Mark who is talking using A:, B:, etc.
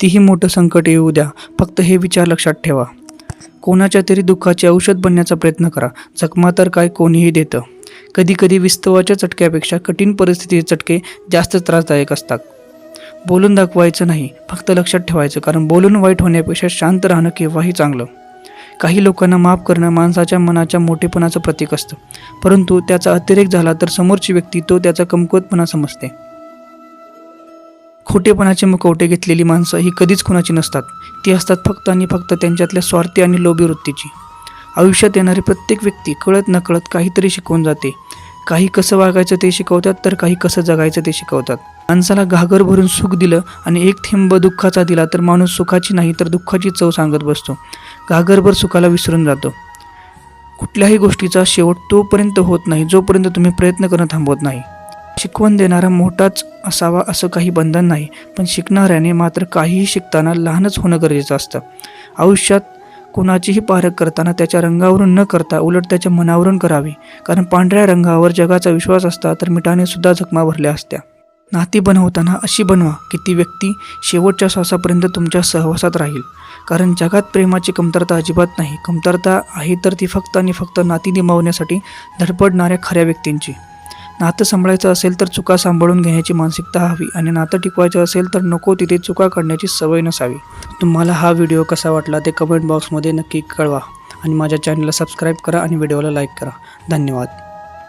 A: कितीही मोठं संकट येऊ द्या, फक्त हे विचार लक्षात ठेवा. कोणाच्या तरी दुःखाचे औषध बनण्याचा प्रयत्न करा. जखमा तर काय कोणीही देतं. कधीकधी विस्तवाच्या चटक्यापेक्षा कठीण परिस्थितीचे चटके जास्त त्रासदायक असतात. बोलून दाखवायचं नाही, फक्त लक्षात ठेवायचं, कारण बोलून वाईट होण्यापेक्षा शांत राहणं केव्हाही चांगलं. काही लोकांना माफ करणं माणसाच्या मनाच्या मोठेपणाचं प्रतीक असतं, परंतु त्याचा अतिरेक झाला तर समोरची व्यक्ती तो त्याचा कमकुवतपणा समजते. खोटेपणाचे मुखवटे घेतलेली माणसं ही कधीच कुणाची नसतात. ती असतात फक्त आणि फक्त त्यांच्यातल्या स्वार्थी आणि लोभी वृत्तीची. आयुष्यात येणारी प्रत्येक व्यक्ती कळत नकळत काहीतरी शिकवून जाते. काही कसं वागायचं ते शिकवतात, तर काही कसं जगायचं ते शिकवतात. माणसाला घागर भरून सुख दिलं आणि एक थेंब दुःखाचा दिला तर माणूस सुखाची नाही तर दुःखाची चव सांगत बसतो. घागरभर सुखाला विसरून जातो. कुठल्याही गोष्टीचा शेवट तोपर्यंत होत नाही जोपर्यंत तुम्ही प्रयत्न करणं थांबवत नाही. शिकवण देणारा मोठाच असावा असं काही बंधन नाही, पण शिकणाऱ्याने मात्र काहीही शिकताना लहानच होणं गरजेचं असतं. आयुष्यात कोणाचीही पारख करताना त्याच्या रंगावरून न करता उलट त्याच्या मनावरून करावी, कारण पांढऱ्या रंगावर जगाचा विश्वास असता तर मिठाने सुद्धा जखमा भरल्या असत्या. नाती बनवताना अशी बनवा की ती व्यक्ती शेवटच्या श्वासापर्यंत तुमच्या सहवासात राहील, कारण जगात प्रेमाची कमतरता अजिबात नाही. कमतरता आहे तर ती फक्त आणि फक्त नाती निभावण्यासाठी धडपडणाऱ्या खऱ्या व्यक्तींची. नातं सांभाळायचं असेल तर चुका सांभाळून घेण्याची मानसिकता हवी, आणि नातं टिकवायचं असेल तर नको तिथे चुका करण्याची सवय नसावी. तुम्हाला हा व्हिडिओ कसा वाटला ते कमेंट बॉक्समध्ये नक्की कळवा, आणि माझ्या चॅनलला सबस्क्राईब करा आणि व्हिडिओला लाईक करा. धन्यवाद.